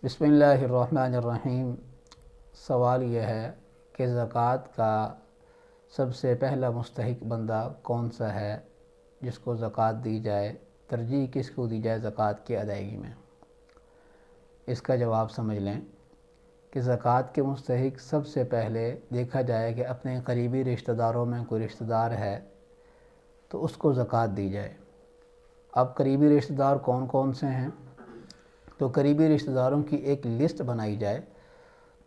بسم اللہ الرحمن الرحیم۔ سوال یہ ہے کہ زکوٰۃ کا سب سے پہلا مستحق بندہ کون سا ہے جس کو زکوٰۃ دی جائے، ترجیح کس کو دی جائے زکوٰۃ کی ادائیگی میں؟ اس کا جواب سمجھ لیں کہ زکوٰۃ کے مستحق سب سے پہلے دیکھا جائے کہ اپنے قریبی رشتہ داروں میں کوئی رشتہ دار ہے تو اس کو زکوٰۃ دی جائے۔ اب قریبی رشتہ دار کون کون سے ہیں؟ تو قریبی رشتہ داروں کی ایک لسٹ بنائی جائے،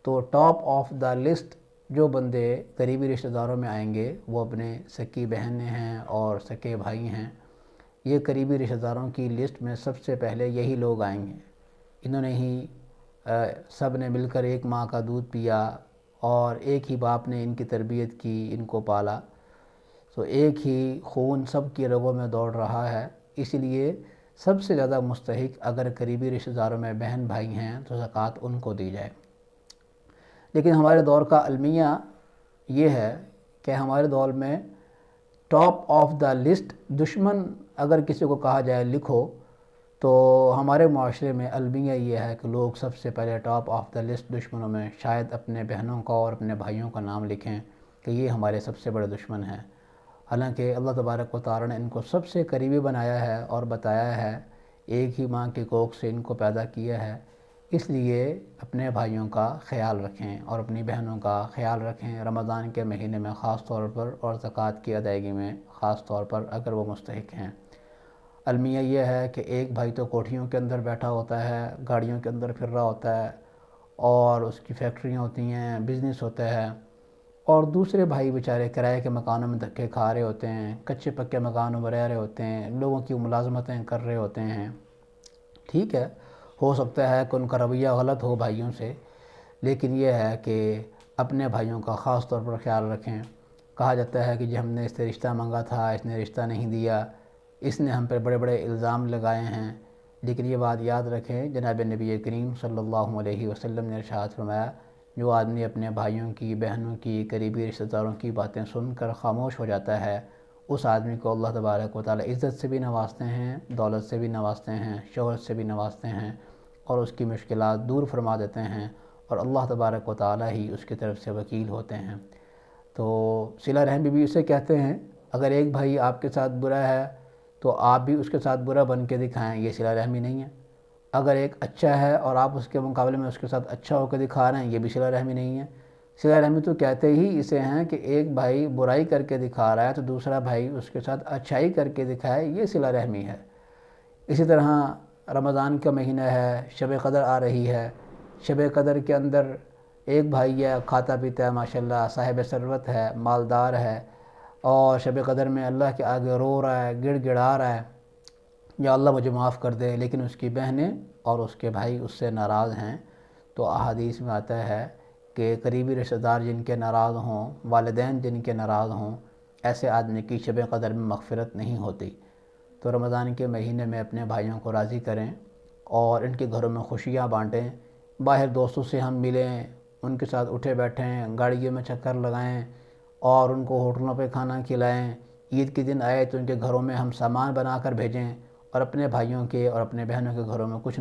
تو ٹاپ آف دا لسٹ جو بندے قریبی رشتہ داروں میں آئیں گے وہ اپنے سکی بہنیں ہیں اور سکے بھائی ہیں۔ یہ قریبی رشتہ داروں کی لسٹ میں سب سے پہلے یہی لوگ آئیں گے۔ انہوں نے ہی سب نے مل کر ایک ماں کا دودھ پیا اور ایک ہی باپ نے ان کی تربیت کی، ان کو پالا، تو ایک ہی خون سب کی رگوں میں دوڑ رہا ہے۔ اس لیے سب سے زیادہ مستحق اگر قریبی رشتہ داروں میں بہن بھائی ہیں تو زکوٰۃ ان کو دی جائے۔ لیکن ہمارے دور کا المیہ یہ ہے کہ ہمارے دور میں ٹاپ آف دا لسٹ دشمن اگر کسی کو کہا جائے لکھو، تو ہمارے معاشرے میں المیہ یہ ہے کہ لوگ سب سے پہلے ٹاپ آف دا لسٹ دشمنوں میں شاید اپنے بہنوں کا اور اپنے بھائیوں کا نام لکھیں کہ یہ ہمارے سب سے بڑے دشمن ہیں، حالانکہ اللہ تبارک و تعالی نے ان کو سب سے قریبی بنایا ہے اور بتایا ہے، ایک ہی ماں کی کوکھ سے ان کو پیدا کیا ہے۔ اس لیے اپنے بھائیوں کا خیال رکھیں اور اپنی بہنوں کا خیال رکھیں رمضان کے مہینے میں خاص طور پر، اور زکوٰۃ کی ادائیگی میں خاص طور پر اگر وہ مستحق ہیں۔ المیہ یہ ہے کہ ایک بھائی تو کوٹھیوں کے اندر بیٹھا ہوتا ہے، گاڑیوں کے اندر پھر رہا ہوتا ہے اور اس کی فیکٹریاں ہوتی ہیں، بزنس ہوتا ہے، اور دوسرے بھائی بیچارے کرائے کے مکانوں میں دھکے کھا رہے ہوتے ہیں، کچے پکے مکانوں میں رہ رہے ہوتے ہیں، لوگوں کی ملازمتیں کر رہے ہوتے ہیں۔ ٹھیک ہے، ہو سکتا ہے کہ ان کا رویہ غلط ہو بھائیوں سے، لیکن یہ ہے کہ اپنے بھائیوں کا خاص طور پر خیال رکھیں۔ کہا جاتا ہے کہ جی ہم نے اس سے رشتہ مانگا تھا، اس نے رشتہ نہیں دیا، اس نے ہم پر بڑے بڑے الزام لگائے ہیں، لیکن یہ بات یاد رکھیں جناب نبی کریم صلی اللہ علیہ وسلم نے ارشاد فرمایا، جو آدمی اپنے بھائیوں کی، بہنوں کی، قریبی رشتہ داروں کی باتیں سن کر خاموش ہو جاتا ہے، اس آدمی کو اللہ تبارک و تعالی عزت سے بھی نوازتے ہیں، دولت سے بھی نوازتے ہیں، شہرت سے بھی نوازتے ہیں، اور اس کی مشکلات دور فرما دیتے ہیں، اور اللہ تبارک و تعالی ہی اس کی طرف سے وکیل ہوتے ہیں۔ تو صلہ رحمی بھی اسے کہتے ہیں، اگر ایک بھائی آپ کے ساتھ برا ہے تو آپ بھی اس کے ساتھ برا بن کے دکھائیں، یہ صلہ رحمی نہیں ہے۔ اگر ایک اچھا ہے اور آپ اس کے مقابلے میں اس کے ساتھ اچھا ہو کے دکھا رہے ہیں، یہ بھی صلہ رحمی نہیں ہے۔ صلہ رحمی تو کہتے ہی اسے ہیں کہ ایک بھائی برائی کر کے دکھا رہا ہے تو دوسرا بھائی اس کے ساتھ اچھائی کر کے دکھائے، یہ صلہ رحمی ہے۔ اسی طرح رمضان کا مہینہ ہے، شب قدر آ رہی ہے، شب قدر کے اندر ایک بھائی ہے، کھاتا پیتا ہے ماشاءاللہ، صاحب ثروت ہے، مالدار ہے، اور شب قدر میں اللہ کے آگے رو رہا ہے، گڑ گڑا رہا ہے، یا اللہ مجھے معاف کر دے، لیکن اس کی بہنیں اور اس کے بھائی اس سے ناراض ہیں۔ تو احادیث میں آتا ہے کہ قریبی رشتہ دار جن کے ناراض ہوں، والدین جن کے ناراض ہوں، ایسے آدمی کی شب قدر میں مغفرت نہیں ہوتی۔ تو رمضان کے مہینے میں اپنے بھائیوں کو راضی کریں اور ان کے گھروں میں خوشیاں بانٹیں، باہر دوستوں سے ہم ملیں، ان کے ساتھ اٹھے بیٹھیں، گاڑیوں میں چکر لگائیں اور ان کو ہوٹلوں پہ کھانا کھلائیں۔ عید کے دن آئے تو ان کے گھروں میں ہم سامان بنا کر بھیجیں، اور اپنے بھائیوں کے اور اپنے بہنوں کے گھروں میں کچھ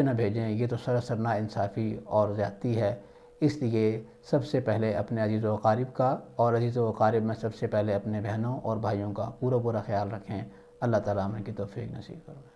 نہ بھیجیں، یہ تو سراسر ناانصافی اور زیادتی ہے۔ اس لیے سب سے پہلے اپنے عزیز و اقارب کا، اور عزیز و اقارب میں سب سے پہلے اپنے بہنوں اور بھائیوں کا پورا خیال رکھیں۔ اللہ تعالیٰ ہمیں کی توفیق نصیب فرمائے۔